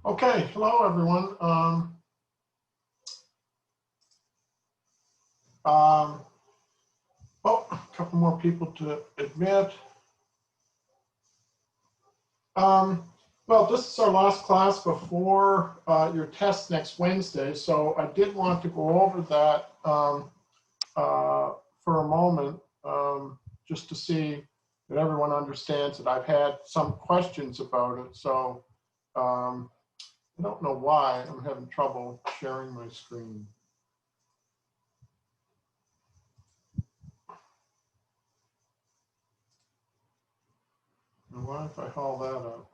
Okay, hello everyone. Oh, a couple more people to admit. Well, this is our last class before your test next Wednesday, so I did want to go over that for a moment, just to see that everyone understands that I've had some questions about it. So I don't know why I'm having trouble sharing my screen. And why if I haul that up?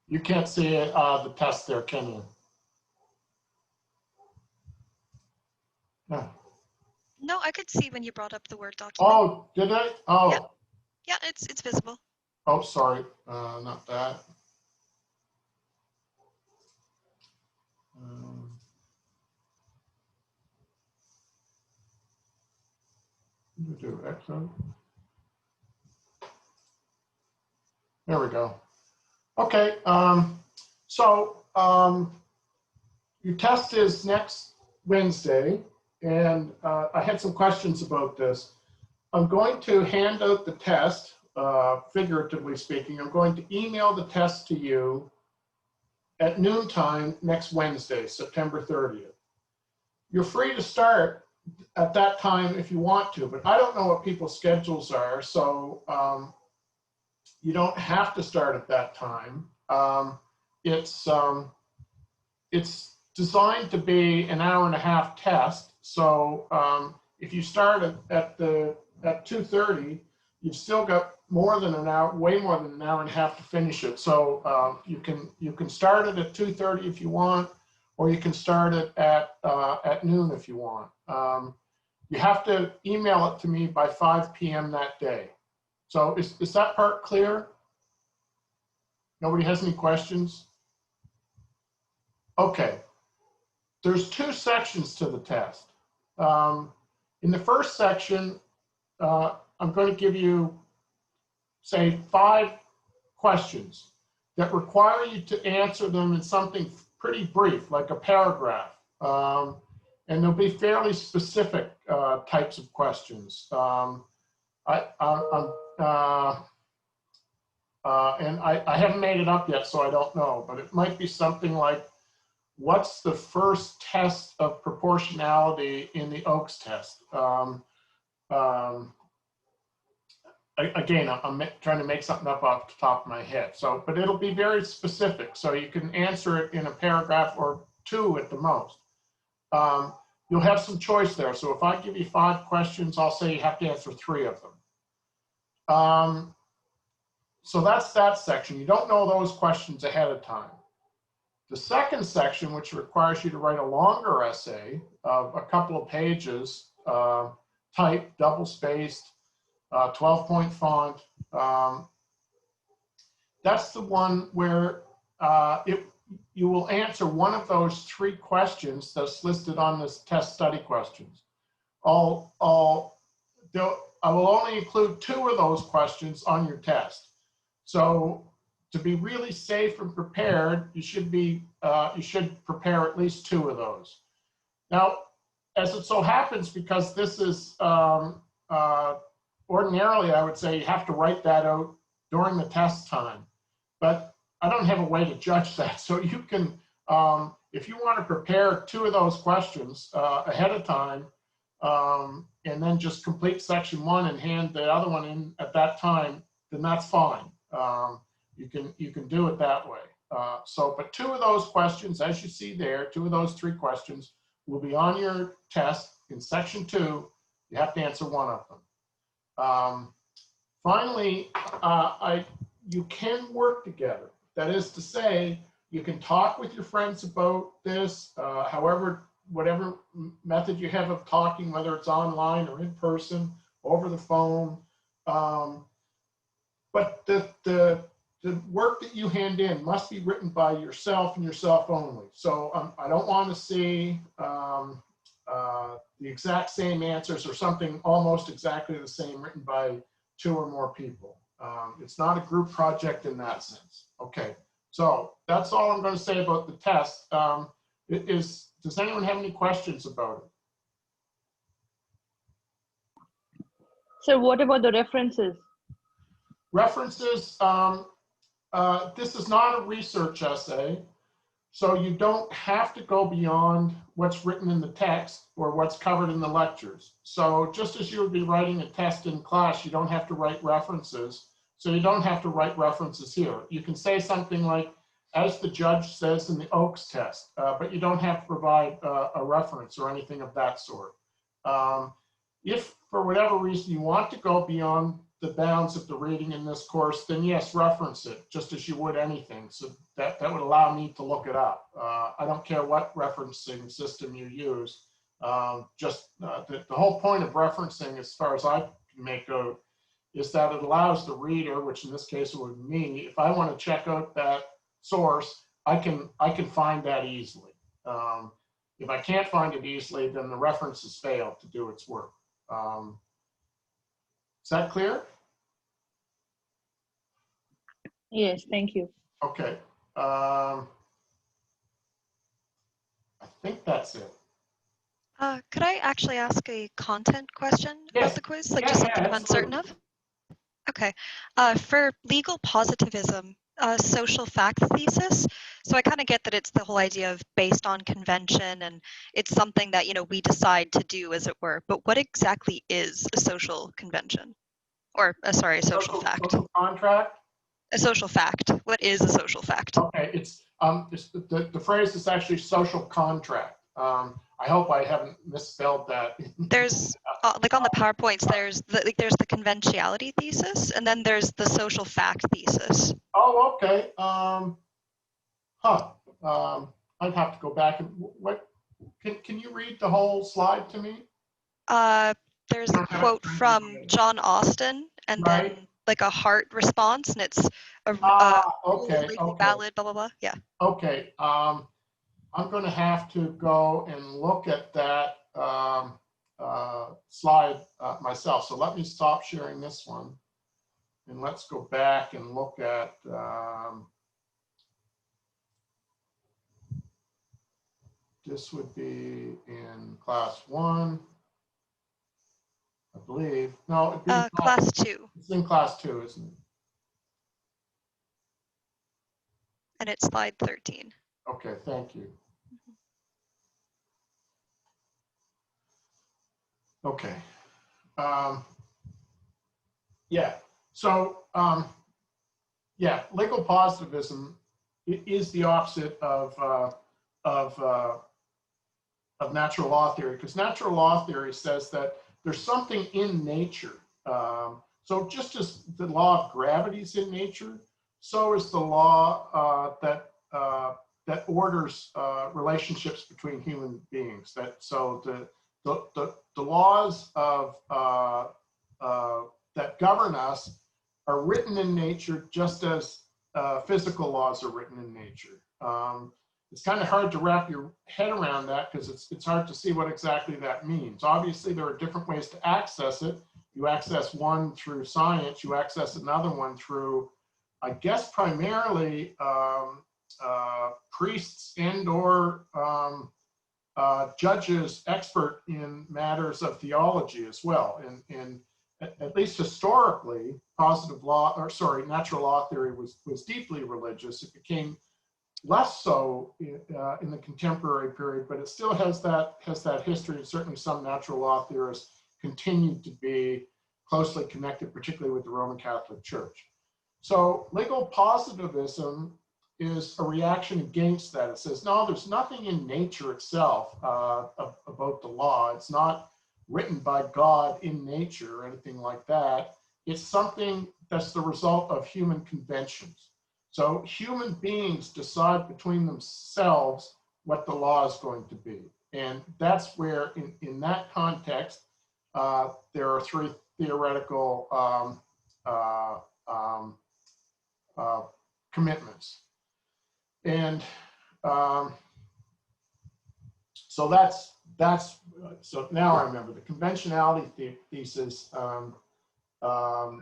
You can't see the test there, can you? Yeah. No, I could see when you brought up the Word document. Oh, did I? Oh. Yeah, it's visible. Oh, sorry, not that. Do exit. There we go. Okay, so your test is next Wednesday, and I had some questions about this. I'm going to hand out the test, figuratively speaking. I'm going to email the test to you at noontime next Wednesday, September 30th. You're free to start at that time if you want to, but I don't know what people's schedules are, so you don't have to start at that time. It's designed to be an hour-and-a-half test, so if you start at 2:30, you've still got more than an hour, way more than an hour and a half to finish it. So you can start it at 2:30 if you want, or you can start it at noon if you want. You have to email it to me by 5 p.m. that day. So is that part clear? Nobody has any questions? Okay. There's two sections to the test. In the first section, I'm going to give you, say, 5 questions that require you to answer them in something pretty brief, like a paragraph. And they'll be fairly specific types of questions. And I haven't made it up yet, so I don't know, but it might be something like, what's the first test of proportionality in the Oakes test? Again, I'm trying to make something up off the top of my head. So, but it'll be very specific, so you can answer it in a paragraph or 2 at the most. You'll have some choice there. So if I give you 5 questions, I'll say you have to answer 3 of them. So that's that section. You don't know those questions ahead of time. The second section, which requires you to write a longer essay of a couple of pages, typed, double-spaced, 12-point font, that's the one where you will answer one of those 3 questions that's listed on this test study questions. I will only include 2 of those questions on your test. So to be really safe and prepared, you should prepare at least 2 of those. Now, as it so happens, because this is ordinarily, I would say you have to write that out during the test time, but I don't have a way to judge that. So you can, if you want to prepare 2 of those questions ahead of time, and then just complete section 1 and hand the other one in at that time, then that's fine. You can do it that way. But 2 of those questions, as you see there, 2 of those 3 questions will be on your test in section 2. You have to answer 1 of them. Finally, you can work together. That is to say, You can talk with your friends about this, whatever method you have of talking, whether it's online or in person, over the phone. But the work that you hand in must be written by yourself and yourself only. So I don't want to see the exact same answers or something almost exactly the same written by 2 or more people. It's not a group project in that sense. Okay, so that's all I'm going to say about the test. Does anyone have any questions about it? So what about the references? References, this is not a research essay, so you don't have to go beyond what's written in the text or what's covered in the lectures. So just as you would be writing a test in class, you don't have to write references. So you don't have to write references here. You can say something like, as the judge says in the Oakes test, but you don't have to provide a reference or anything of that sort. If for whatever reason you want to go beyond the bounds of the reading in this course, then yes, reference it just as you would anything. So that would allow me to look it up. I don't care what referencing system you use. The whole point of referencing, as far as I can make out, is that it allows the reader, which in this case would be me, if I want to check out that source, I can find that easily. If I can't find it easily, then the reference has failed to do its work. Is that clear? Yes, thank you. Okay. I think that's it. Could I actually ask a content question Yes. about the quiz? Like just something I'm uncertain of? Okay. For legal positivism, social fact thesis, so I kind of get that it's the whole idea of based on convention and it's something that, we decide to do, as it were. But what exactly is a social convention? Or, sorry, a social fact? Social contract? A social fact. What is a social fact? Okay, the phrase is actually social contract. I hope I haven't misspelled that. There's like on the PowerPoints, there's the conventionality thesis, and then there's the social fact thesis. Oh, okay. I'd have to go back and can you read the whole slide to me? There's a quote from John Austin, and then like a heart response, and it's okay, valid, blah blah blah. Yeah. Okay. I'm going to have to go and look at that slide myself. So let me stop sharing this one, and let's go back and look at. This would be in class 1. I believe. No, it'd be class 2. It's in class 2, isn't it? And it's slide 13. Okay, thank you. Okay. Yeah. So, yeah, legal positivism is the opposite of natural law theory, because natural law theory says that there's something in nature. So just as the law of gravity is in nature, so is the law that orders relationships between human beings. So the laws of that govern us are written in nature, just as physical laws are written in nature. It's kind of hard to wrap your head around that because it's hard to see what exactly that means. Obviously, there are different ways to access it. You access one through science, you access another one through, I guess, primarily priests and or judges expert in matters of theology as well. And at least historically, natural law theory was deeply religious. It became less so in the contemporary period, but it still has that history, and certainly some natural law theorists continue to be closely connected, particularly with the Roman Catholic Church. So legal positivism is a reaction against that. It says, no, there's nothing in nature itself about the law. It's not written by God in nature or anything like that. It's something that's the result of human conventions. So human beings decide between themselves what the law is going to be. And that's where, in that context, there are three theoretical commitments. And so so now I remember the conventionality thesis. Oh,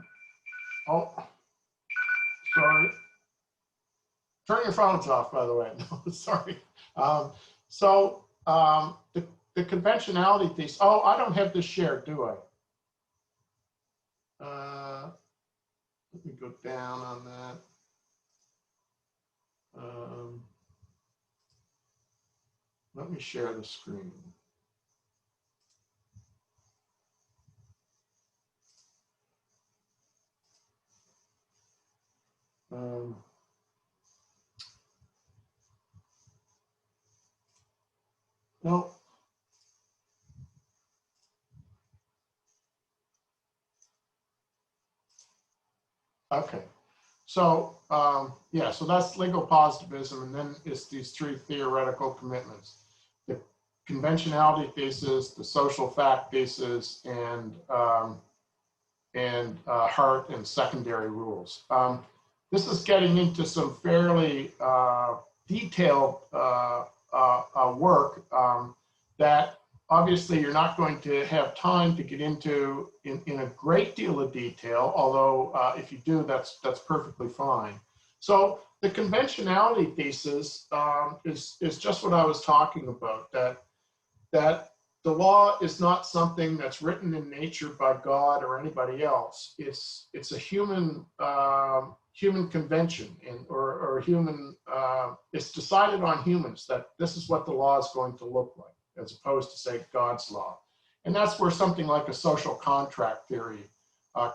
sorry. Turn your phones off, by the way. No, sorry. The conventionality thesis. Oh, I don't have this shared, do I? Let me go down on that. Let me share the screen. No. Okay. So yeah, so that's legal positivism, and then it's these three theoretical commitments: the conventionality thesis, the social fact thesis, and Hart and secondary rules. This is getting into some fairly detailed work that obviously you're not going to have time to get into in a great deal of detail, although if you do, that's perfectly fine. So the conventionality thesis is just what I was talking about, that the law is not something that's written in nature by God or anybody else. It's a human convention, or human. It's decided on humans that this is what the law is going to look like, as opposed to, say, God's law. And that's where something like a social contract theory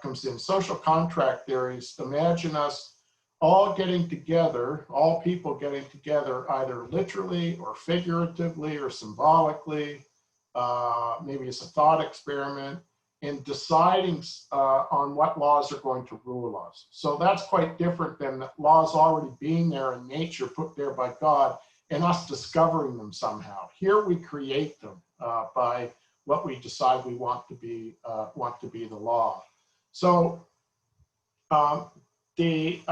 comes in. Social contract theories imagine us all getting together, all people getting together, either literally or figuratively or symbolically, maybe it's a thought experiment, in deciding on what laws are going to rule us. So that's quite different than laws already being there in nature, put there by God, and us discovering them somehow. Here we create them by what we decide we want to be the law. So the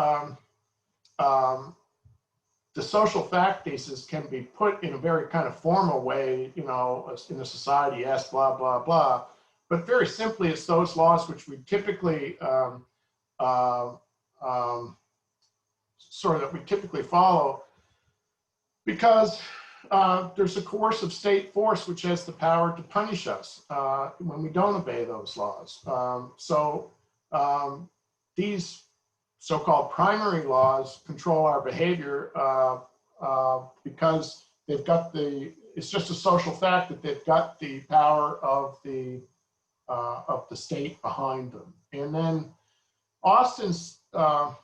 social fact thesis can be put in a very kind of formal way, in a society, yes, blah, blah, blah. But very simply, it's those laws which we typically follow, because there's a coercive state force which has the power to punish us when we don't obey those laws. These so-called primary laws control our behavior because they've got it's just a social fact that they've got the power of the state behind them. And then Austin's, and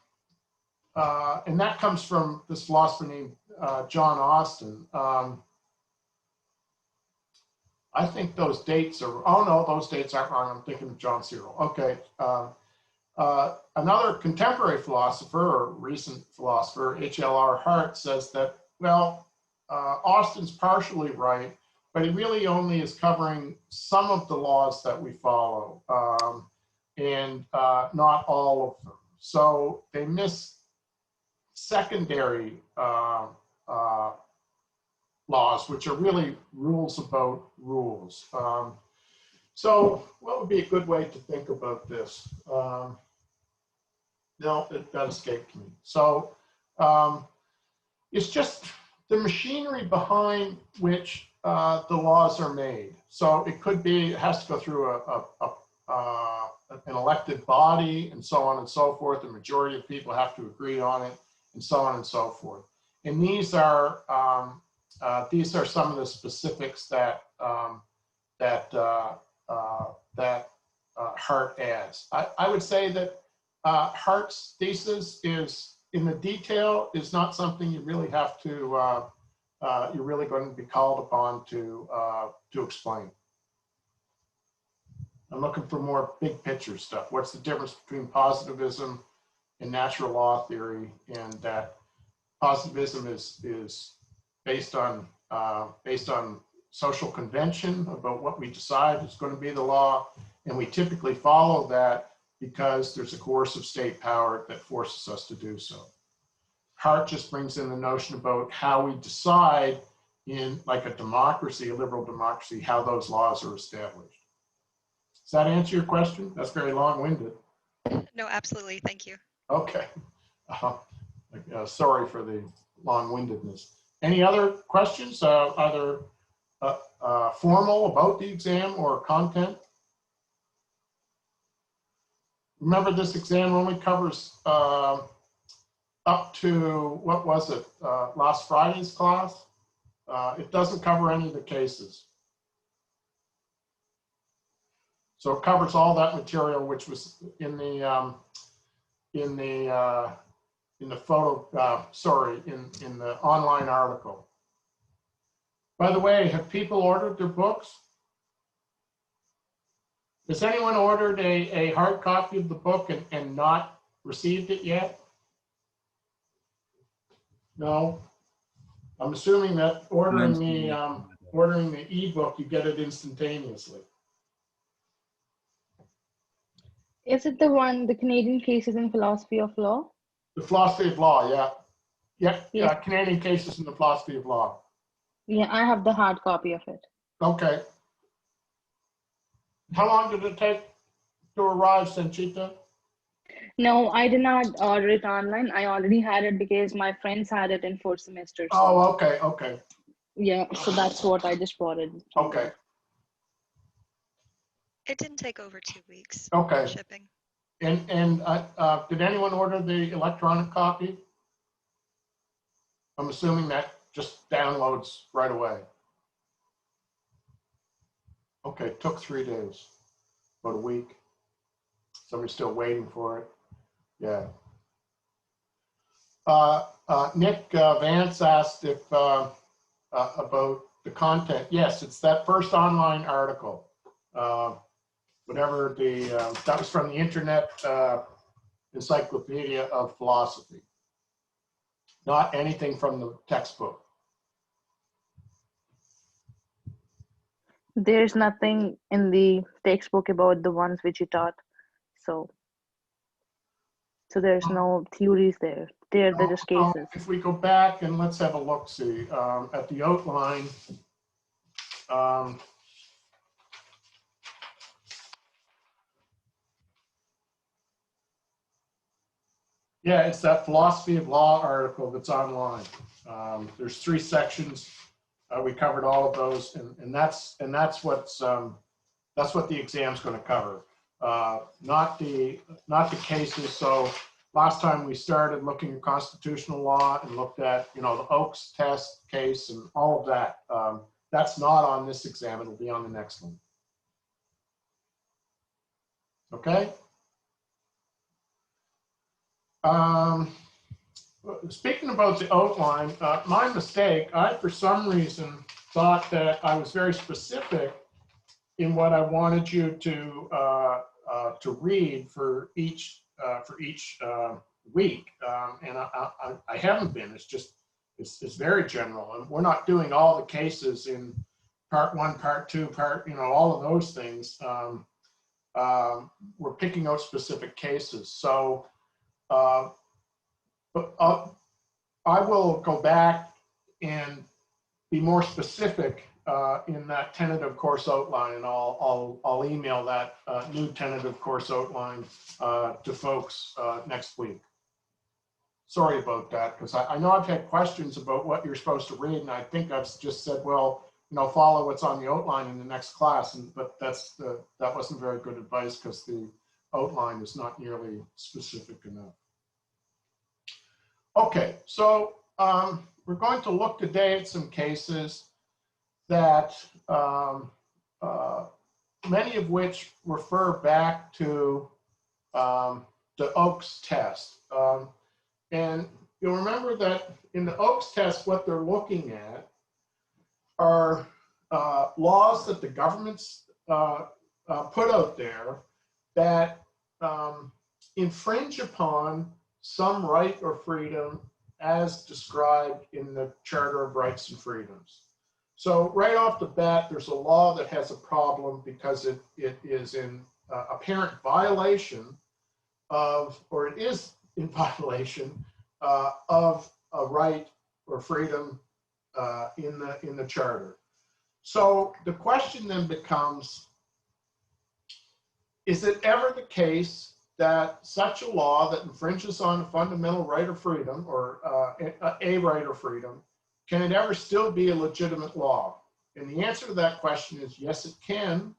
that comes from this philosopher named John Austin. I think those dates are, oh no, those dates aren't wrong. I'm thinking of John Searle. Okay. Another contemporary philosopher, or recent philosopher, H.L.R. Hart, says that, well, Austin's partially right, but he really only is covering some of the laws that we follow, and not all of them. So they miss secondary laws, which are really rules about rules. So what would be a good way to think about this? No, that escaped me. So it's just the machinery behind which the laws are made. So it could be, it has to go through an elected body, and so on and so forth. The majority of people have to agree on it, and so on and so forth. And these are some of the specifics that Hart adds. I would say that Hart's thesis is, in the detail, is not something you really have to, you're really going to be called upon to explain. I'm looking for more big picture stuff. What's the difference between positivism in natural law theory, and that positivism is based on social convention about what we decide is going to be the law, and we typically follow that because there's a coercive state power that forces us to do so. Hart just brings in the notion about how we decide in like a democracy, a liberal democracy, how those laws are established. Does that answer your question? That's very long-winded. No, absolutely. Thank you. Okay. Sorry for the long-windedness. Any other questions, either formal about the exam or content? Remember, this exam only covers up to, what was it, last Friday's class? It doesn't cover any of the cases. So it covers all that material which was in the online article. By the way, have people ordered their books? Has anyone ordered a hard copy of the book and not received it yet? No. I'm assuming that ordering the ebook, you get it instantaneously. Is it the one, the Canadian Cases in Philosophy of Law? The philosophy of law, yeah. Yeah, Canadian Cases in the Philosophy of Law. Yeah, I have the hard copy of it. Okay. How long did it take to arrive, Sanchita? No, I did not order it online. I already had it because my friends had it in 4th semester. So, Oh, okay. yeah, so that's what I just bought it. Okay. It didn't take over 2 weeks. Okay. Shipping. And did anyone order the electronic copy? I'm assuming that just downloads right away. Okay, it took 3 days, about a week. Somebody's still waiting for it. Yeah. Nick Vance asked if about the content. Yes, it's that first online article. Whatever that was from the Internet Encyclopedia of Philosophy. Not anything from the textbook. There's nothing in the textbook about the ones which you taught. So there's no theories there. They're just cases. If we go back and let's have a look-see at the outline. Yeah, it's that Philosophy of Law article that's online. There's 3 sections. We covered all of those, and that's what the exam's going to cover. Not the cases. So last time we started looking at constitutional law and looked at the Oakes test case and all of that. That's not on this exam. It'll be on the next one. Okay. Speaking about the outline, my mistake, I for some reason thought that I was very specific in what I wanted you to read for each week, and I haven't been. It's very general, and we're not doing all the cases in part 1, part 2, all of those things. We're picking out specific cases, so. But I will go back and be more specific in that tentative course outline, and I'll email that new tentative course outline to folks next week. Sorry about that, because I know I've had questions about what you're supposed to read, and I think I've just said, well, follow what's on the outline in the next class, but that wasn't very good advice because the outline is not nearly specific enough. Okay, so we're going to look today at some cases that many of which refer back to the Oakes test. And you'll remember that in the Oakes test, what they're looking at are laws that the governments put out there that infringe upon some right or freedom as described in the Charter of Rights and Freedoms. So right off the bat, there's a law that has a problem because it is in apparent violation of, or it is in violation of a right or freedom in the Charter. So the question then becomes, is it ever the case that such a law that infringes on a fundamental right or freedom, or a right or freedom, can it ever still be a legitimate law? And the answer to that question is yes, it can,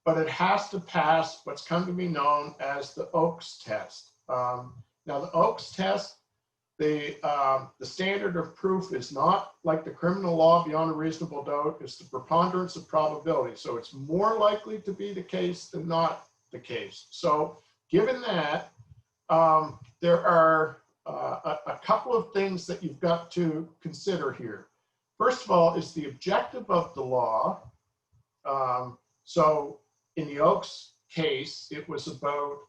but it has to pass what's come to be known as the Oakes test. Now, the Oakes test, the standard of proof is not like the criminal law beyond a reasonable doubt. It's the preponderance of probability. So it's more likely to be the case than not the case. So given that, there are a couple of things that you've got to consider here. First of all, is the objective of the law. So in the Oakes case, it was about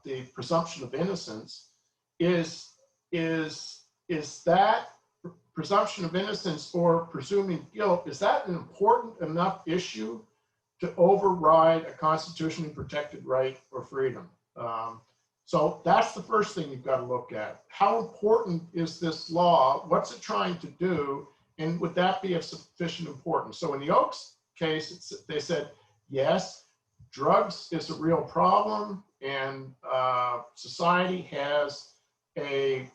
the presumption of innocence. Is that presumption of innocence or presuming guilt, is that an important enough issue to override a constitutionally protected right or freedom? So that's the first thing you've got to look at. How important is this law? What's it trying to do? And would that be of sufficient importance? So in the Oakes case, they said, yes, drugs is a real problem, and society has a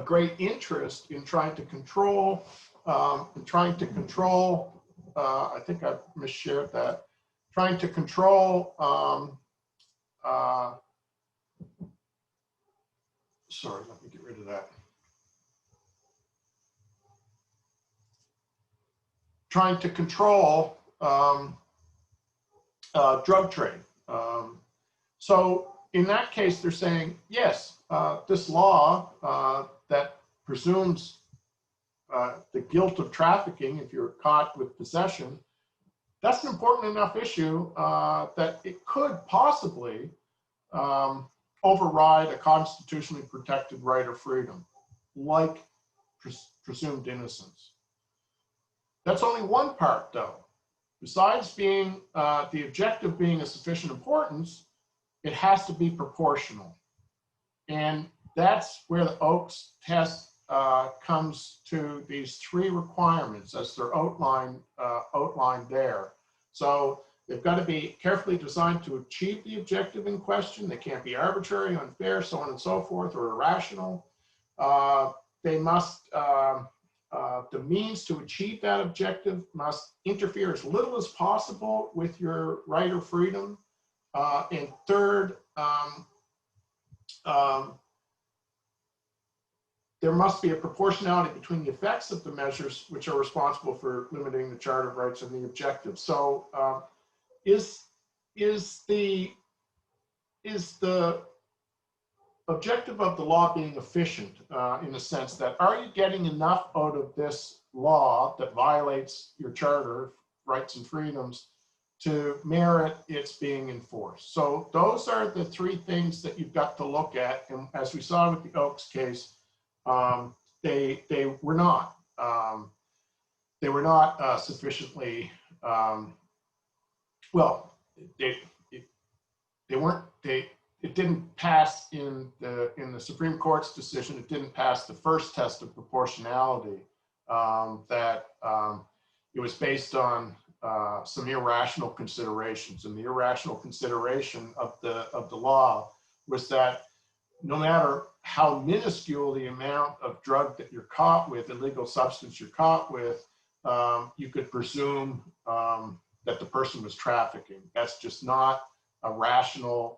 great interest in trying to control, I think I misshared that, trying to control, sorry, let me get rid of that. Trying to control drug trade. So in that case, they're saying, yes, this law that presumes the guilt of trafficking if you're caught with possession, that's an important enough issue that it could possibly override a constitutionally protected right or freedom, like presumed innocence. That's only one part, though. Besides being the objective being of sufficient importance, it has to be proportional. And that's where the Oakes test comes to these three requirements as they're outlined there. So they've got to be carefully designed to achieve the objective in question. They can't be arbitrary, unfair, so on and so forth, or irrational. They must, the means to achieve that objective must interfere as little as possible with your right or freedom. And third, there must be a proportionality between the effects of the measures which are responsible for limiting the Charter of Rights and the objective. So is the objective of the law being efficient in the sense that, are you getting enough out of this law that violates your Charter rights and freedoms to merit its being enforced? So those are the three things that you've got to look at. And as we saw with the Oakes case, they were not sufficiently well. It didn't pass in the Supreme Court's decision. It didn't pass the first test of proportionality. That it was based on some irrational considerations, and the irrational consideration of the law was that no matter how minuscule the amount of drug that you're caught with, illegal substance you're caught with, you could presume that the person was trafficking. That's just not a rational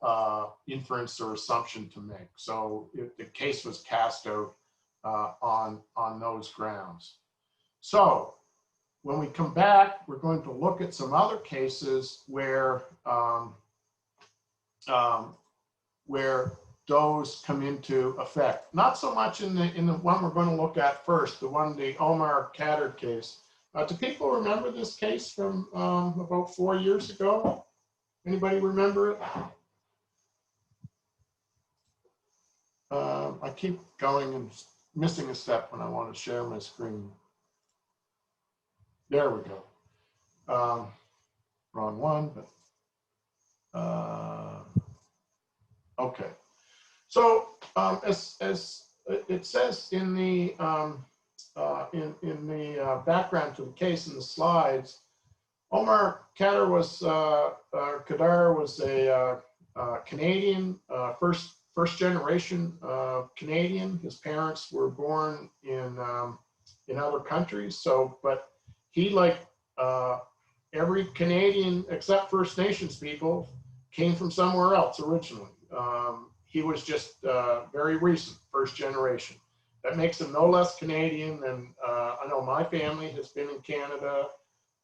inference or assumption to make. So the case was cast out on those grounds. So when we come back, we're going to look at some other cases where those come into effect. Not so much in the one we're going to look at first, the Omar Khadr case. Do people remember this case from about 4 years ago? Anybody remember it? I keep going and missing a step when I want to share my screen. There we go. Wrong one, but okay. So as it says in the background to the case in the slides, Omar Khadr was a Canadian, first generation Canadian. His parents were born in other countries. So, but he, like every Canadian except First Nations people, came from somewhere else originally. He was just very recent, first generation. That makes him no less Canadian than I know my family has been in Canada.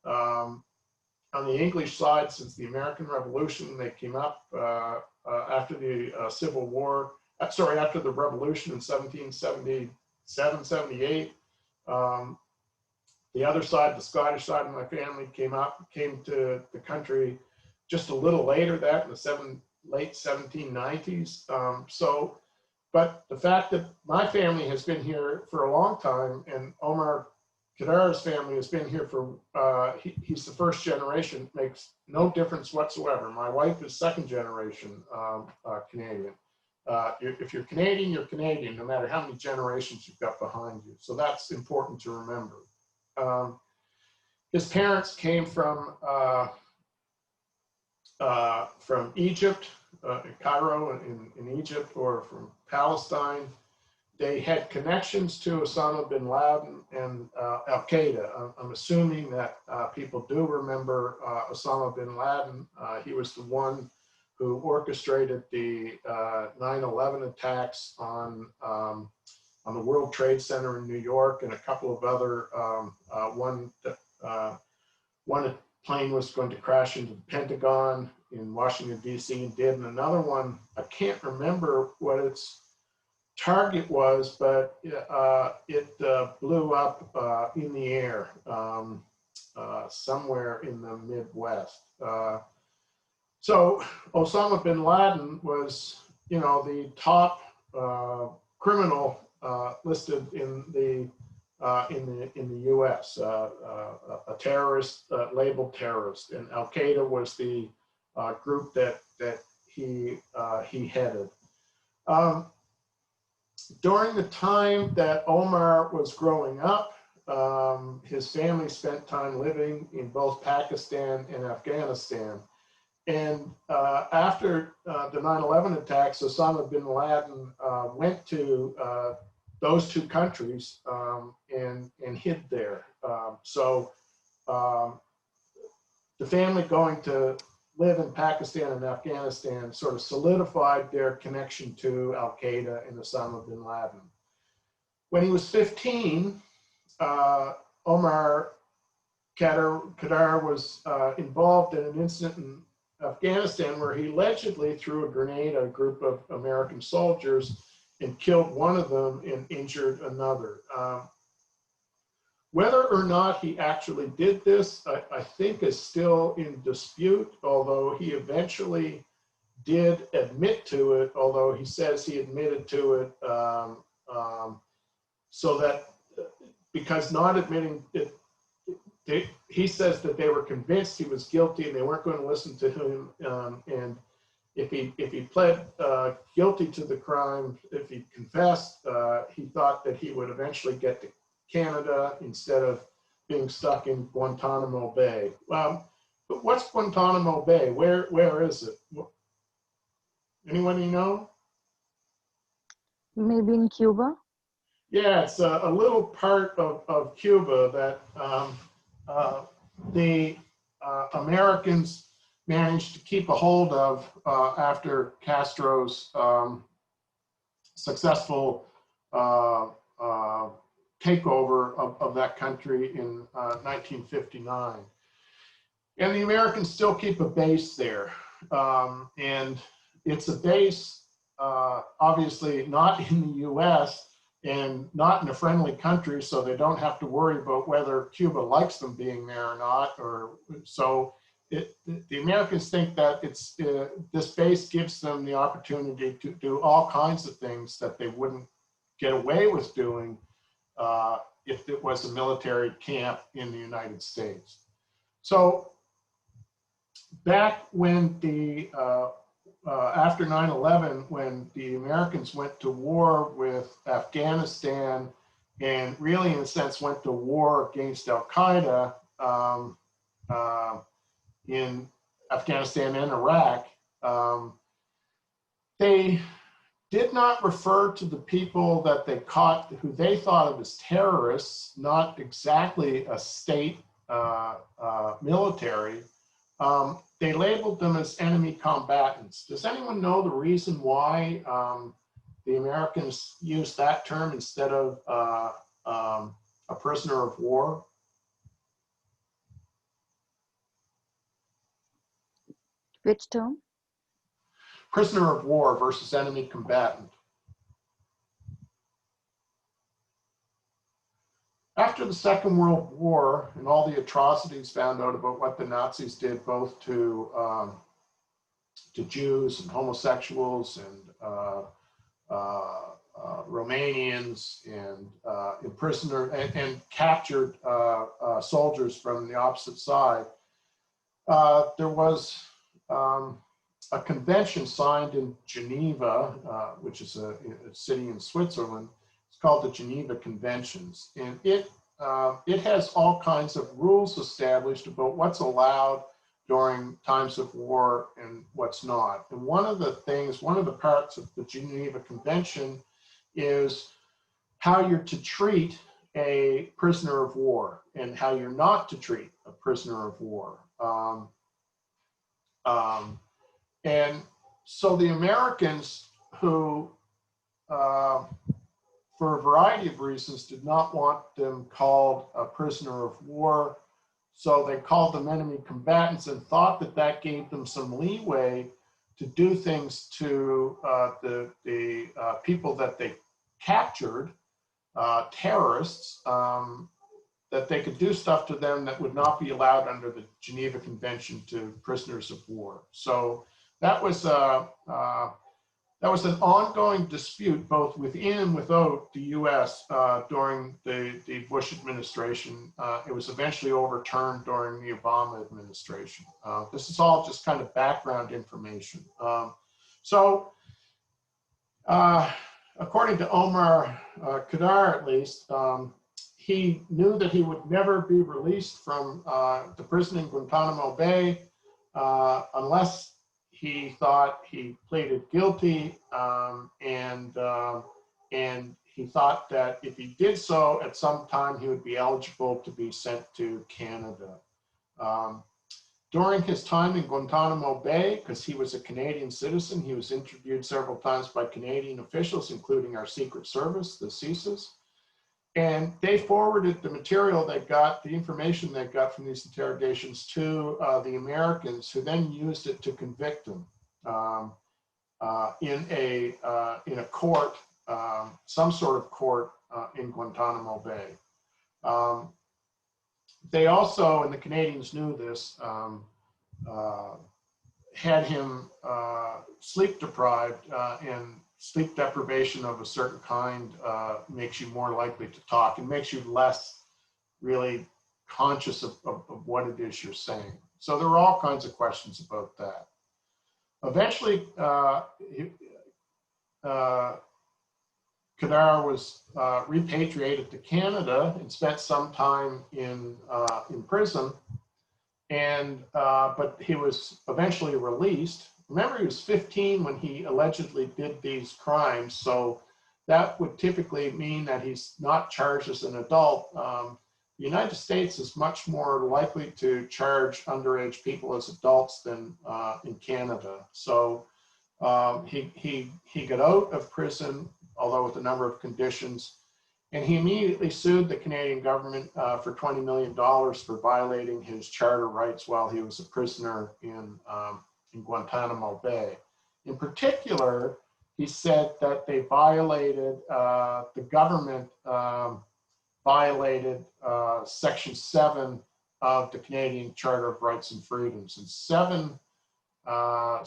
On the English side, since the American Revolution, they came up after the Civil War, after the Revolution in 1777, 78. The other side, the Scottish side of my family, came to the country just a little later, that in the late 1790s. But the fact that my family has been here for a long time, and Omar Khadr's family has been here for, he's the first generation, makes no difference whatsoever. My wife is second generation Canadian. If you're Canadian, no matter how many generations you've got behind you. So that's important to remember. His parents came from Egypt, Cairo in Egypt, or from Palestine. They had connections to Osama bin Laden and Al Qaeda. I'm assuming that people do remember Osama bin Laden. He was the one who orchestrated the 9/11 attacks on the World Trade Center in New York, and a couple of other, one plane was going to crash into the Pentagon in Washington, D.C. and did, and another one, I can't remember what its target was, but it blew up in the air somewhere in the Midwest. So Osama bin Laden was, the top criminal listed in the U.S. A terrorist, labeled terrorist, and Al Qaeda was the group that he headed. During the time that Omar was growing up, his family spent time living in both Pakistan and Afghanistan. And after the 9/11 attacks, Osama bin Laden went to those two countries and hid there. So the family going to live in Pakistan and Afghanistan sort of solidified their connection to Al Qaeda and Osama bin Laden. When he was 15, Omar Khadr was involved in an incident in Afghanistan where he allegedly threw a grenade at a group of American soldiers and killed one of them and injured another. Whether or not he actually did this, I think is still in dispute, although he eventually did admit to it, although he says he admitted to it so that, because not admitting it, he says that they were convinced he was guilty and they weren't going to listen to him. And if he pled guilty to the crime, if he confessed, he thought that he would eventually get to Canada instead of being stuck in Guantanamo Bay. But what's Guantanamo Bay? Where is it? Anybody know? Maybe in Cuba. Yeah, it's a little part of Cuba that the Americans managed to keep a hold of after Castro's successful takeover of that country in 1959. And the Americans still keep a base there. And it's a base, obviously not in the US and not in a friendly country, so they don't have to worry about whether Cuba likes them being there or not. Or so the Americans think that this base gives them the opportunity to do all kinds of things that they wouldn't get away with doing if it was a military camp in the United States. So back when after 9/11, when the Americans went to war with Afghanistan and really, in a sense, went to war against Al-Qaeda in Afghanistan and Iraq, they did not refer to the people that they caught, who they thought of as terrorists, not exactly a state military. They labeled them as enemy combatants. Does anyone know the reason why the Americans used that term instead of a prisoner of war? Which term? Prisoner of war versus enemy combatant. After the Second World War and all the atrocities found out about what the Nazis did both to Jews and homosexuals and Romanians and and captured soldiers from the opposite side, there was a convention signed in Geneva, which is a city in Switzerland. It's called the Geneva Conventions, and it has all kinds of rules established about what's allowed during times of war and what's not. And one of the parts of the Geneva Convention is how you're to treat a prisoner of war and how you're not to treat a prisoner of war. And so the Americans, who for a variety of reasons did not want them called a prisoner of war, so they called them enemy combatants and thought that that gave them some leeway to do things to the people that they captured, terrorists, that they could do stuff to them that would not be allowed under the Geneva Convention to prisoners of war. So that was an ongoing dispute both within and without the U.S. During the Bush administration. It was eventually overturned during the Obama administration. This is all just kind of background information. According to Omar Khadr, at least, he knew that he would never be released from the prison in Guantanamo Bay unless he thought he pleaded guilty, and he thought that if he did so, at some time he would be eligible to be sent to Canada. During his time in Guantanamo Bay, because he was a Canadian citizen, he was interviewed several times by Canadian officials, including our Secret Service, the CSIS. And they forwarded the material they got, the information they got from these interrogations to the Americans, who then used it to convict him in a court, some sort of court in Guantanamo Bay. They also, and the Canadians knew this, had him sleep deprived, and sleep deprivation of a certain kind makes you more likely to talk and makes you less really conscious of what it is you're saying. So there were all kinds of questions about that. Eventually, Khadr was repatriated to Canada and spent some time in prison, and but he was eventually released. Remember, he was 15 when he allegedly did these crimes, so that would typically mean that he's not charged as an adult. The United States is much more likely to charge underage people as adults than in Canada. So he got out of prison, although with a number of conditions, and he immediately sued the Canadian government for $20 million for violating his charter rights while he was a prisoner in Guantanamo Bay. In particular, he said that they violated, the government violated Section 7 of the Canadian Charter of Rights and Freedoms. And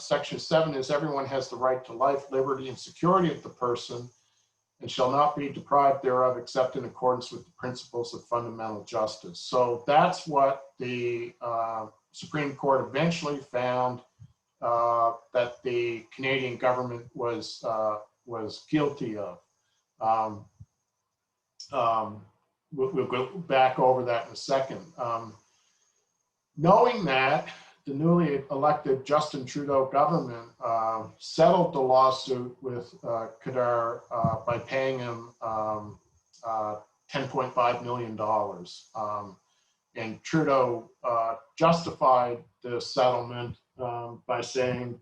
Section 7 is everyone has the right to life, liberty, and security of the person, and shall not be deprived thereof except in accordance with the principles of fundamental justice. So that's what the Supreme Court eventually found that the Canadian government was guilty of. We'll go back over that in a second. Knowing that, the newly elected Justin Trudeau government settled the lawsuit with Khadr by paying him $10.5 million. And Trudeau justified the settlement by saying,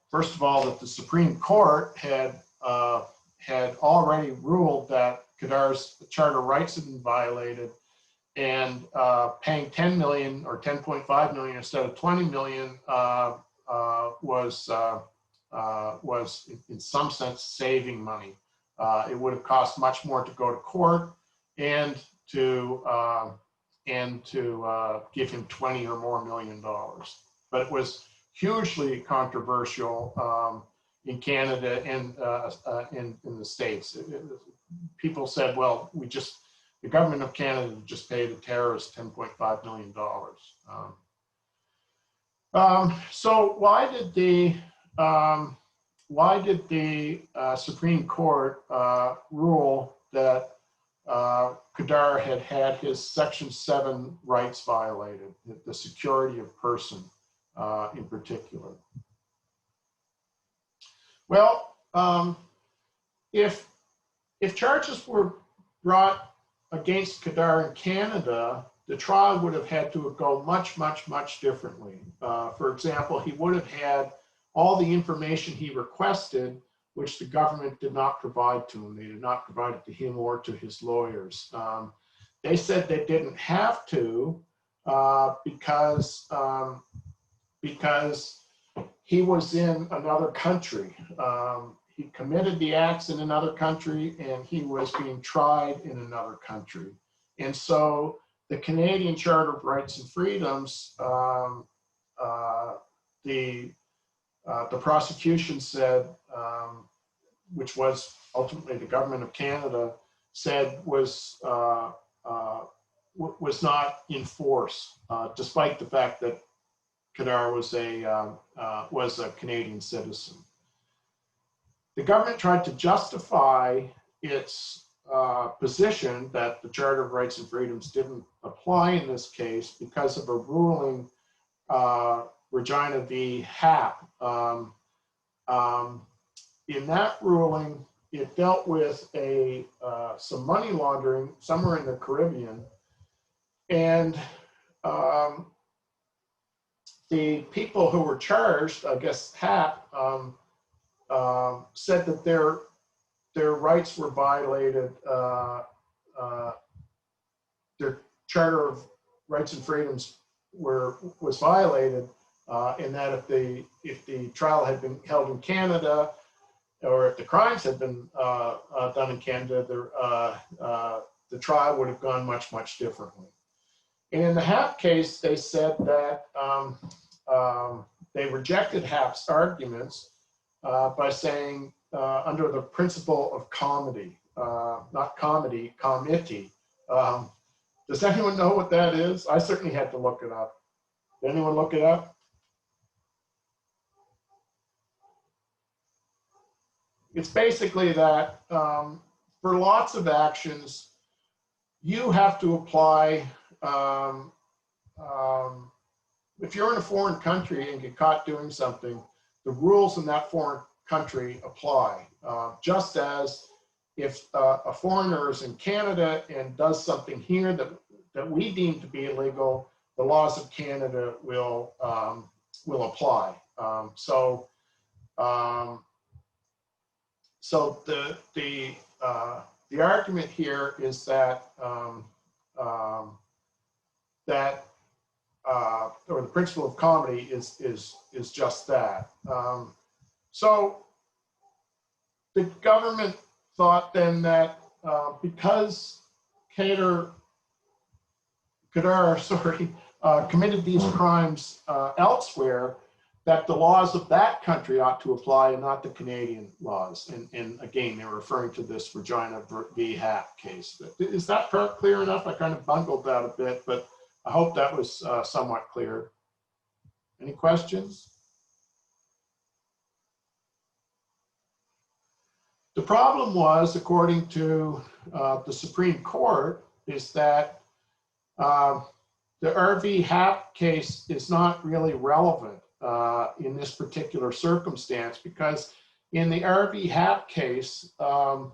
first of all, that the Supreme Court had already ruled that Khadr's charter rights had been violated, and paying 10 million or 10.5 million instead of 20 million was in some sense saving money. It would have cost much more to go to court and to give him 20 or more million dollars. But it was hugely controversial in Canada and in the States. People said, well, the government of Canada just paid a terrorist $10.5 million. So why did the Supreme Court rule that Khadr had his Section 7 rights violated, the security of person in particular? Well, if charges were brought against Khadr in Canada, the trial would have had to go much, much, much differently. For example, he would have had all the information he requested, which the government did not provide to him. They did not provide it to him or to his lawyers. They said they didn't have to because he was in another country. He committed the acts in another country, and he was being tried in another country. And so the Canadian Charter of Rights and Freedoms, the prosecution said, which was ultimately the government of Canada, said was not in force, despite the fact that Khadr was a Canadian citizen. The government tried to justify its position that the Charter of Rights and Freedoms didn't apply in this case because of a ruling, Regina v. Happ. In that ruling, it dealt with some money laundering somewhere in the Caribbean, and the people who were charged, I guess Happ, said that their rights were violated. Their Charter of Rights and Freedoms was violated, in that if the trial had been held in Canada, or if the crimes had been done in Canada, the trial would have gone much, much differently. And in the Happ case, they said that they rejected Happ's arguments by saying, under the principle of comity, not comedy, comity. Does anyone know what that is? I certainly had to look it up. Did anyone look it up? It's basically that for lots of actions, you have to apply, if you're in a foreign country and get caught doing something, the rules in that foreign country apply. Just as if a foreigner is in Canada and does something here that we deem to be illegal, the laws of Canada will apply. So the argument here is that or the principle of comity is just that. So the government thought then that because Khadr Khadr, sorry, committed these crimes elsewhere, that the laws of that country ought to apply and not the Canadian laws. And again, they're referring to this Regina v. Happ case. Is that clear enough? I kind of bungled that a bit, but I hope that was somewhat clear. Any questions? The problem was, according to the Supreme Court, is that the RV Happ case is not really relevant in this particular circumstance, because in the RV Happ case, there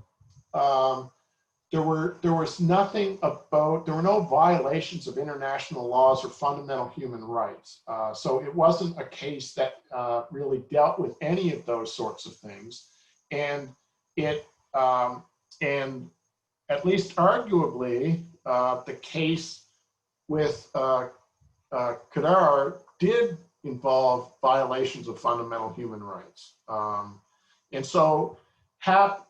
was nothing about, there were no violations of international laws or fundamental human rights. So it wasn't a case that really dealt with any of those sorts of things. And it, and at least arguably, the case with Khadr did involve violations of fundamental human rights. And so Happ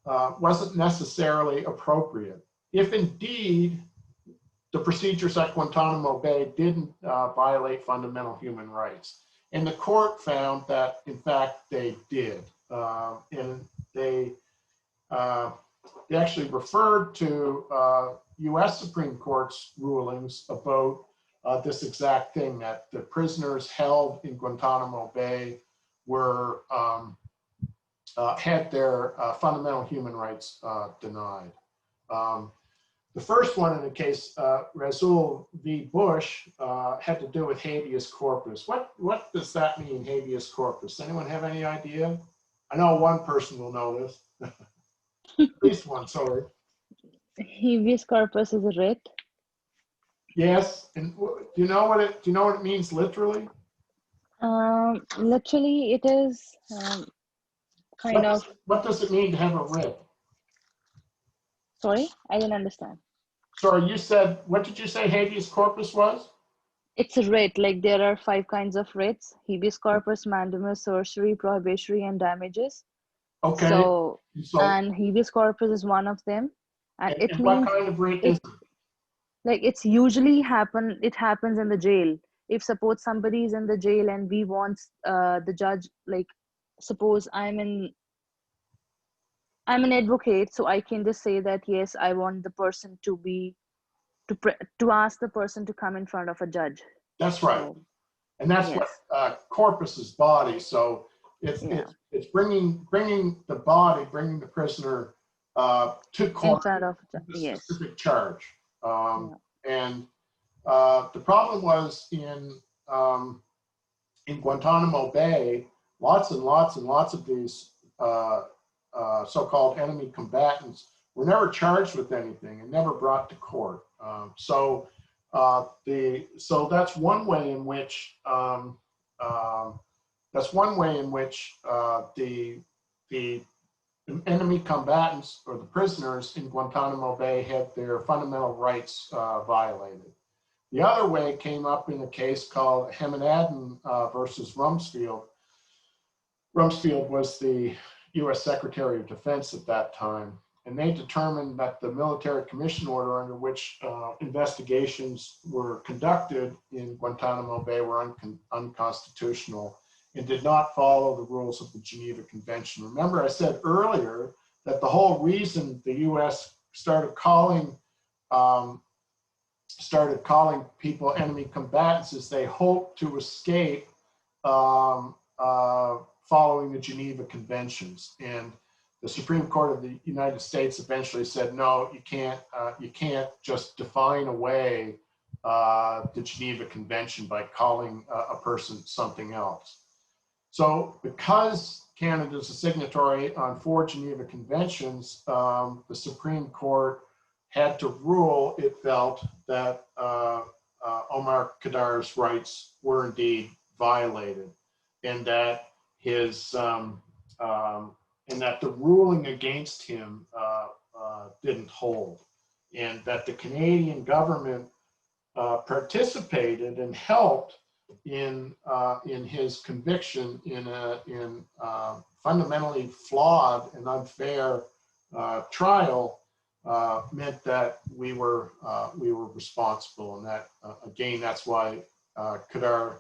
wasn't necessarily appropriate. If indeed the procedures at Guantanamo Bay didn't violate fundamental human rights, and the court found that in fact they did. And they actually referred to US Supreme Court's rulings about this exact thing, that the prisoners held in Guantanamo Bay were had their fundamental human rights denied. The first one in the case, Rasul v. Bush, had to do with habeas corpus. What does that mean, habeas corpus? Anyone have any idea? I know one person will know this. At least one, sorry. Habeas corpus is a writ. Yes, and do you know what it means literally? Literally, it is kind of. What does it mean to have a writ? Sorry, I didn't understand. Sorry, you said, what did you say habeas corpus was? It's a writ. Like there are 5 kinds of writs: habeas corpus, mandamus, certiorari, prohibitory, and damages. Okay. So and habeas corpus is one of them, and it what means kind of writ is it? like it's usually it happens in the jail. If suppose somebody is in the jail and we want the judge, like suppose I'm an advocate, so I can just say that yes, I want the person to ask the person to come in front of a judge. That's right. So, and that's yes. what corpus is, body. So it's bringing the body, bringing the prisoner to court in front of a yes. specific charge. And the problem was in Guantanamo Bay, lots and lots and lots of these so-called enemy combatants were never charged with anything and never brought to court. So that's one way in which the enemy combatants or the prisoners in Guantanamo Bay had their fundamental rights violated. The other way came up in a case called Heminaden versus Rumsfeld. Rumsfeld was the US Secretary of Defense at that time, and they determined that the military commission order under which investigations were conducted in Guantanamo Bay were unconstitutional and did not follow the rules of the Geneva Convention. Remember, I said earlier that the whole reason the US started calling people enemy combatants is they hoped to escape following the Geneva Conventions. And the Supreme Court of the United States eventually said, no, you can't just define away the Geneva Convention by calling a person something else. So because Canada is a signatory on 4 Geneva Conventions, the Supreme Court had to rule, it felt, that Omar Khadr's rights were indeed violated, and that the ruling against him didn't hold, and that the Canadian government participated and helped in his conviction in fundamentally flawed and unfair trial meant that we were responsible, and that again, that's why Khadr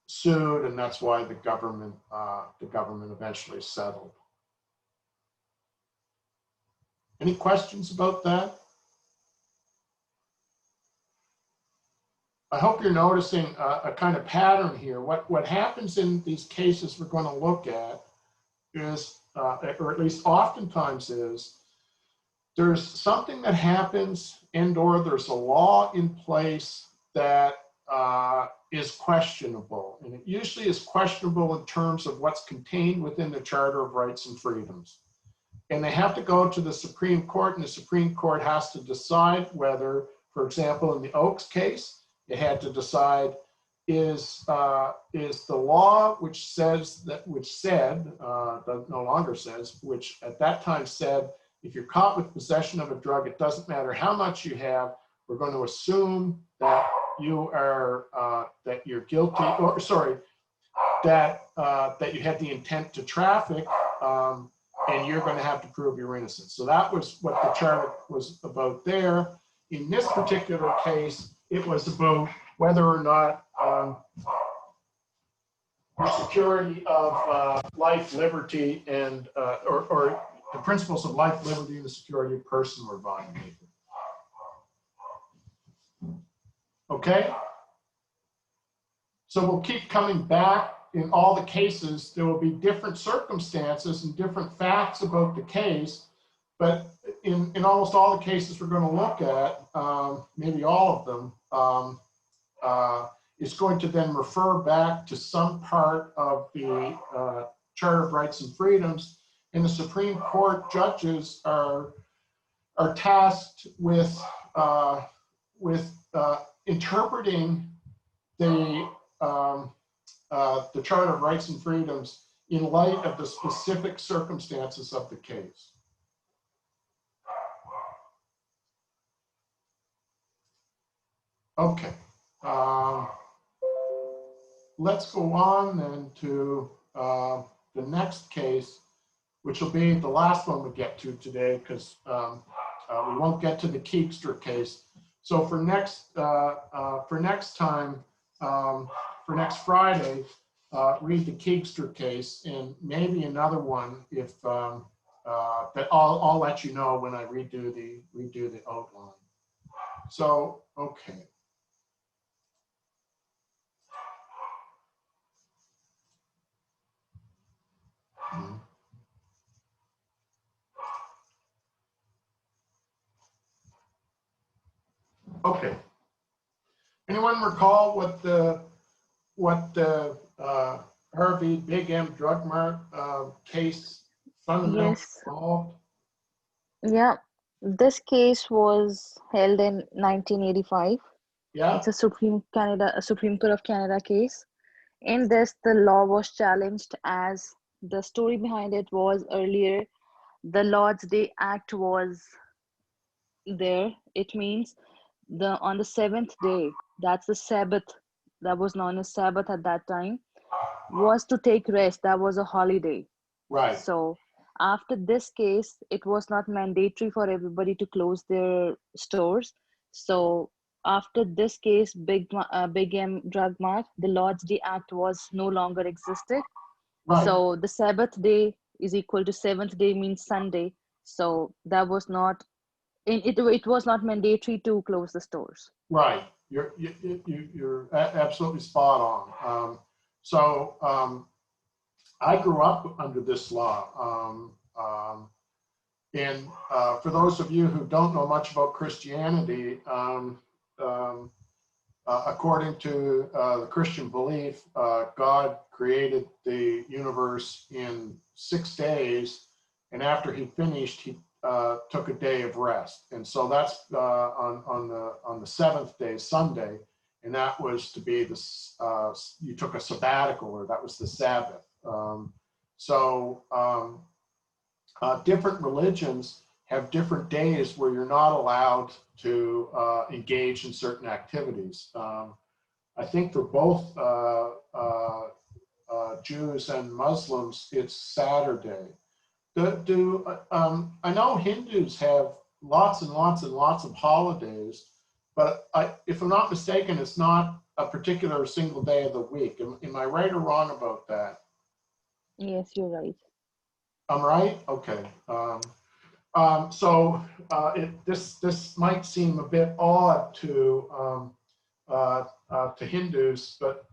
sued, and that's why the government eventually settled. Any questions about that? I hope you're noticing a kind of pattern here. What happens in these cases we're going to look at is, or at least oftentimes is, there's something that happens and/or there's a law in place that is questionable. And it usually is questionable in terms of what's contained within the Charter of Rights and Freedoms. And they have to go to the Supreme Court, and the Supreme Court has to decide whether, for example, in the Oaks case, it had to decide is the law which said, no longer says, which at that time said, if you're caught with possession of a drug, it doesn't matter how much you have, we're going to assume that you are, that you're guilty, or sorry, that you had the intent to traffic, and you're going to have to prove your innocence. So that was what the charter was about there. In this particular case, it was about whether or not the security of life, liberty, and or the principles of life, liberty, and the security of person were violated. Okay? So we'll keep coming back in all the cases. There will be different circumstances and different facts about the case, but in almost all the cases we're going to look at, maybe all of them, is going to then refer back to some part of the Charter of Rights and Freedoms, and the Supreme Court judges are tasked with interpreting the Charter of Rights and Freedoms in light of the specific circumstances of the case. Okay. Let's go on then to the next case, which will be the last one we get to today, because we won't get to the Keegster case. So for next time, for next Friday, read the Keegster case, and maybe another one if that I'll let you know when I redo the outline. So okay. Okay. Anyone recall what the Harvey Big M drug mart case fundamentally involved? Yeah, this case was held in 1985. Yeah. It's a Supreme Court of Canada case. In this, the law was challenged, as the story behind it was earlier the Lord's Day Act was there. It means on the seventh day, that's the Sabbath, that was known as Sabbath at that time, was to take rest. That was a holiday. Right. So after this case, it was not mandatory for everybody to close their stores. So after this case, Big M Drug Mart, the Lord's Day Act was no longer existed. Right. So the Sabbath day is equal to seventh day means Sunday. So that was not, it was not mandatory to close the stores. Right. You're absolutely spot on. I grew up under this law. And for those of you who don't know much about Christianity, according to the Christian belief, God created the universe in 6 days, and after he finished, he took a day of rest. And so that's on the seventh day, Sunday, and that was to be this, you took a sabbatical, or that was the Sabbath. Different religions have different days where you're not allowed to engage in certain activities. I think for both Jews and Muslims, it's Saturday. I know Hindus have lots and lots and lots of holidays, but if I'm not mistaken, it's not a particular single day of the week. Am I right or wrong about that? Yes, you're right. I'm right? Okay. This might seem a bit odd to Hindus, but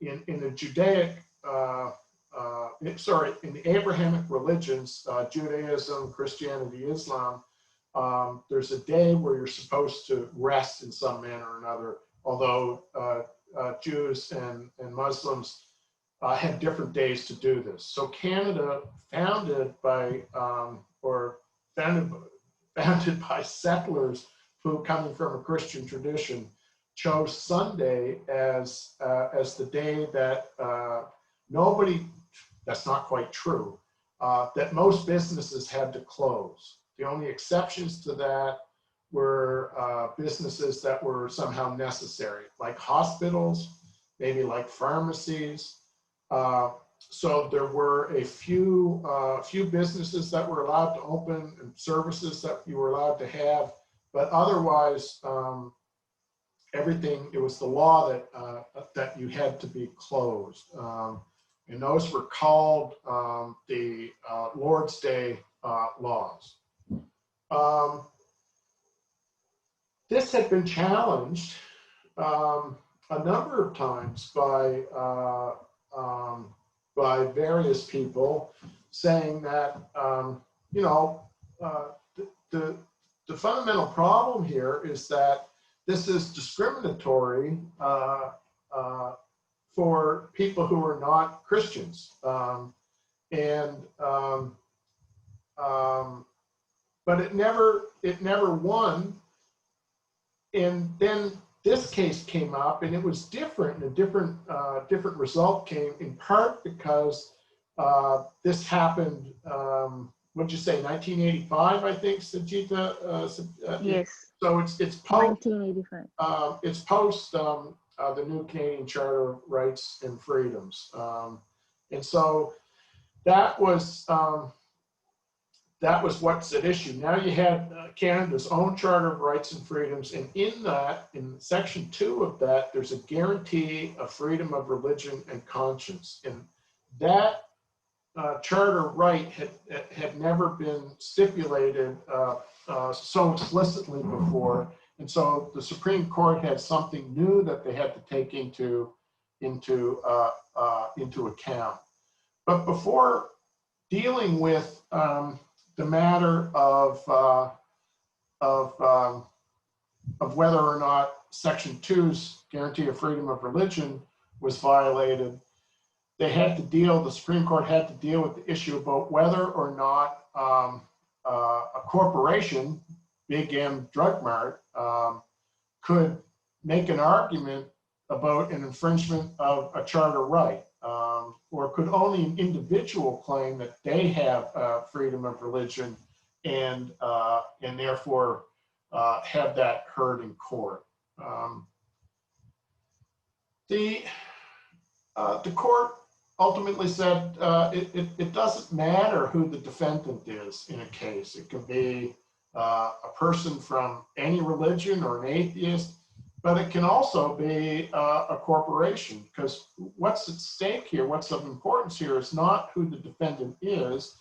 in the Judaic, in the Abrahamic religions, Judaism, Christianity, Islam, there's a day where you're supposed to rest in some manner or another, although Jews and Muslims have different days to do this. So Canada, founded by settlers who, coming from a Christian tradition, chose Sunday as the day that nobody. That's not quite true. That most businesses had to close. The only exceptions to that were businesses that were somehow necessary, like hospitals, maybe like pharmacies. So there were a few businesses that were allowed to open and services that you were allowed to have, but otherwise, everything, it was the law that you had to be closed. And those were called the Lord's Day laws. This had been challenged a number of times by various people, saying that the fundamental problem here is that this is discriminatory for people who are not Christians, but it never won. And then this case came up, and it was different. A different result came in part because this happened. What'd you say? 1985, I think, Sajita. Yes. So it's post 1985. It's post the new Canadian Charter of Rights and Freedoms, and so that was what's at issue. Now you had Canada's own Charter of Rights and Freedoms, and in Section 2 of that, there's a guarantee of freedom of religion and conscience, and that charter right had never been stipulated so explicitly before. And so the Supreme Court had something new that they had to take into account. But before dealing with the matter of whether or not Section 2's guarantee of freedom of religion was violated, the Supreme Court had to deal with the issue about whether or not a corporation, Big M Drug Mart, could make an argument about an infringement of a charter right, or could only an individual claim that they have freedom of religion and therefore have that heard in court. The court ultimately said it doesn't matter who the defendant is in a case. It can be a person from any religion or an atheist, but it can also be a corporation, because what's at stake here, what's of importance here is not who the defendant is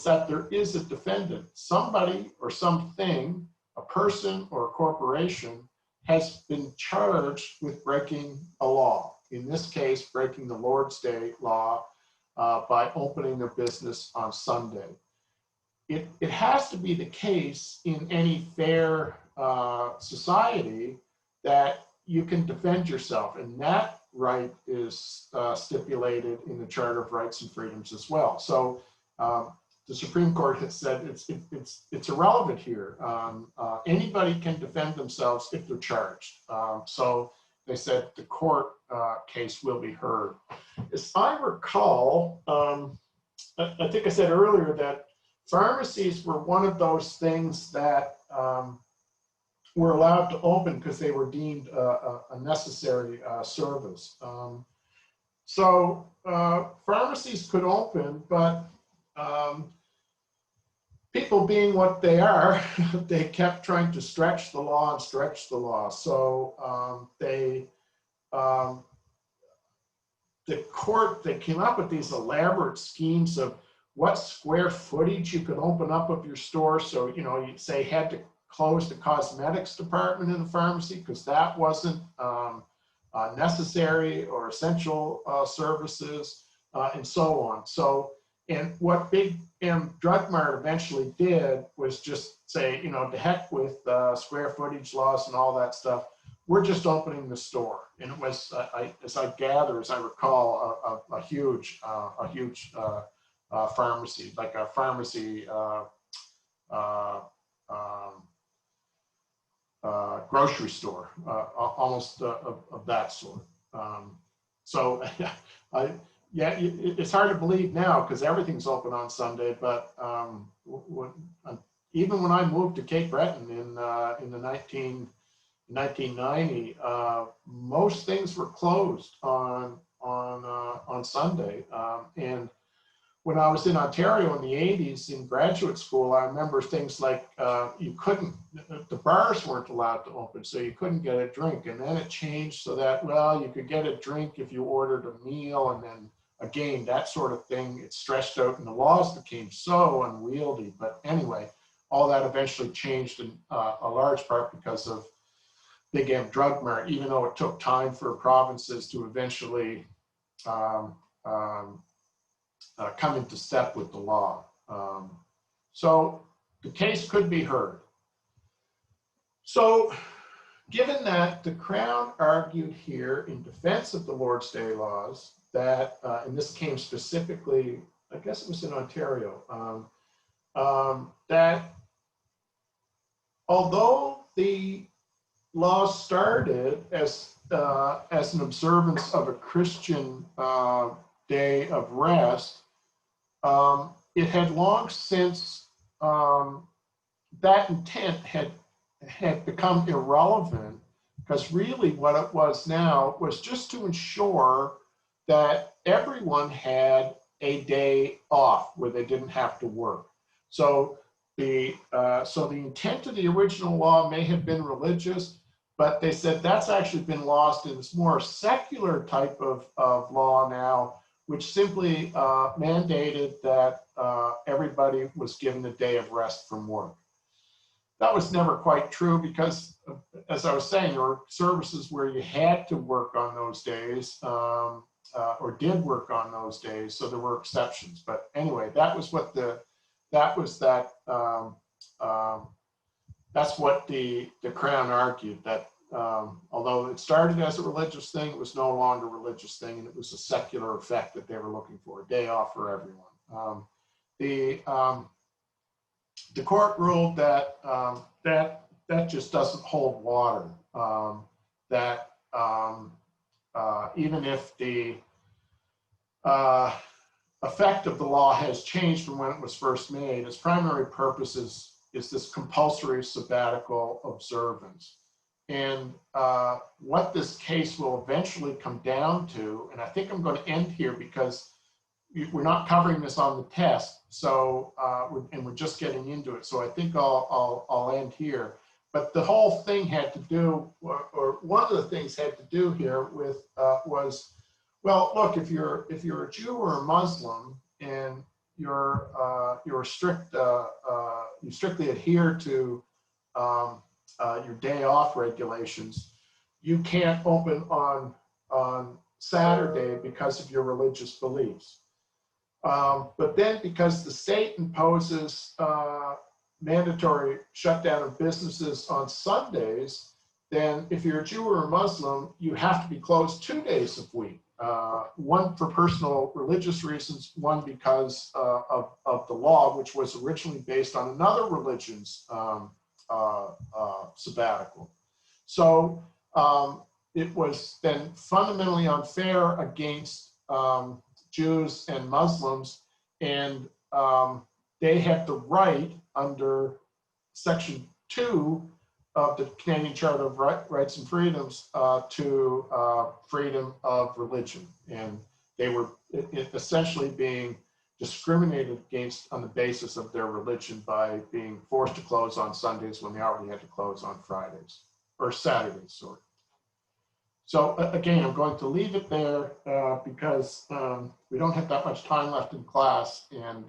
that there is a defendant. Somebody or something, a person or a corporation, has been charged with breaking a law. In this case, breaking the Lord's Day law by opening their business on Sunday. It has to be the case in any fair society that you can defend yourself, and that right is stipulated in the Charter of Rights and Freedoms as well. So the Supreme Court has said it's irrelevant here. Anybody can defend themselves if they're charged. So they said the court case will be heard. As I recall, I think I said earlier that pharmacies were one of those things that were allowed to open because they were deemed a necessary service. So pharmacies could open, but people being what they are, they kept trying to stretch the law and stretch the law. So the court, they came up with these elaborate schemes of what square footage you could open up of your store. So, you know, you'd say had to close the cosmetics department in the pharmacy because that wasn't necessary or essential services, and so on. So, and what Big M Drug Mart eventually did was just say, you know, to heck with square footage laws and all that stuff. We're just opening the store, and it was, as I gather, as I recall, a huge pharmacy, like a pharmacy grocery store, almost of that sort. So, yeah, it's hard to believe now because everything's open on Sunday. But even when I moved to Cape Breton in the 1990, most things were closed on Sunday. And when I was in Ontario in the 80s in graduate school, I remember things like you couldn't, the bars weren't allowed to open, so you couldn't get a drink. And then it changed so that, well, you could get a drink if you ordered a meal, and then again, that sort of thing, it stretched out and the laws became so unwieldy. But anyway, all that eventually changed in a large part because of Big M Drug Mart, even though it took time for provinces to eventually come into step with the law. So the case could be heard. So given that, the Crown argued here in defense of the Lord's Day laws that, and this came specifically, I guess it was in Ontario, that although the law started as an observance of a Christian day of rest, it had long since, that intent had become irrelevant, because really what it was now was just to ensure that everyone had a day off where they didn't have to work. So the intent of the original law may have been religious, but they said that's actually been lost in this more secular type of law now, which simply mandated that everybody was given a day of rest from work. That was never quite true because, as I was saying, there were services where you had to work on those days or did work on those days, so there were exceptions. But anyway, that's what the Crown argued, that although it started as a religious thing, it was no longer a religious thing, and it was a secular effect that they were looking for, a day off for everyone. The court ruled that that just doesn't hold water. That even if the effect of the law has changed from when it was first made, its primary purpose is this compulsory sabbatical observance. And what this case will eventually come down to, and I think I'm going to end here because we're not covering this on the test, so we're just getting into it. So I think I'll end here. But the whole thing had to do, or one of the things had to do here with was, well, look, if you're a Jew or a Muslim and you're strict, you strictly adhere to your day off regulations, you can't open on Saturday because of your religious beliefs. But then because the state imposes mandatory shutdown of businesses on Sundays, then if you're a Jew or a Muslim, you have to be closed 2 days a week. One for personal religious reasons, one because of the law, which was originally based on another religion's sabbatical. So it was then fundamentally unfair against Jews and Muslims, and they had the right under Section 2 of the Canadian Charter of Rights and Freedoms to freedom of religion. And they were essentially being discriminated against on the basis of their religion by being forced to close on Sundays when they already had to close on Fridays or Saturdays, sorry. So again, I'm going to leave it there because we don't have that much time left in class, and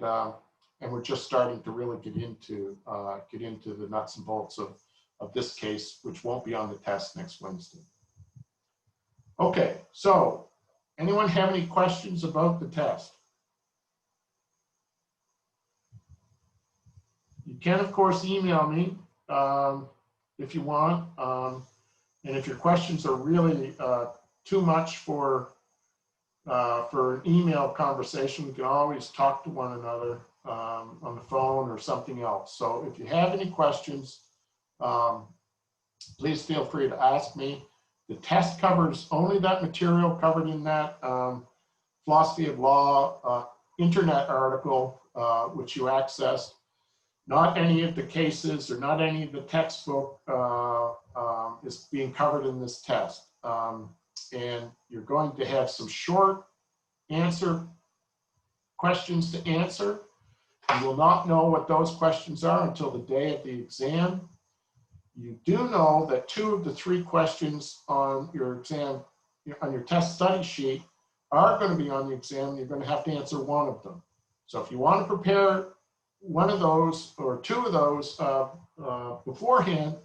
we're just starting to really get into the nuts and bolts of this case, which won't be on the test next Wednesday. Okay, so anyone have any questions about the test? You can, of course, email me if you want. And if your questions are really too much for an email conversation, we can always talk to one another on the phone or something else. So if you have any questions, please feel free to ask me. The test covers only that material covered in that philosophy of law internet article, which you accessed. Not any of the cases or not any of the textbook is being covered in this test. And you're going to have some short questions to answer. You will not know what those questions are until the day of the exam. You do know that 2 of the 3 questions on your exam, on your test study sheet, are going to be on the exam. You're going to have to answer 1 of them. So if you want to prepare 1 of those or 2 of those beforehand,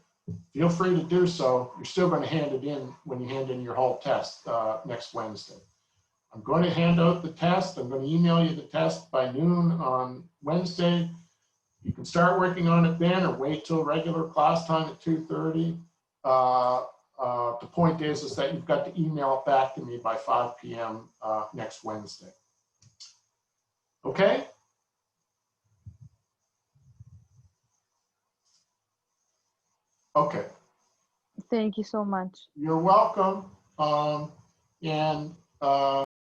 feel free to do so. You're still going to hand it in when you hand in your whole test next Wednesday. I'm going to hand out the test. I'm going to email you the test by noon on Wednesday. You can start working on it then or wait till regular class time at 2:30. The point is that you've got to email it back to me by 5 p.m. Next Wednesday. Okay? Okay. Thank you so much. You're welcome. And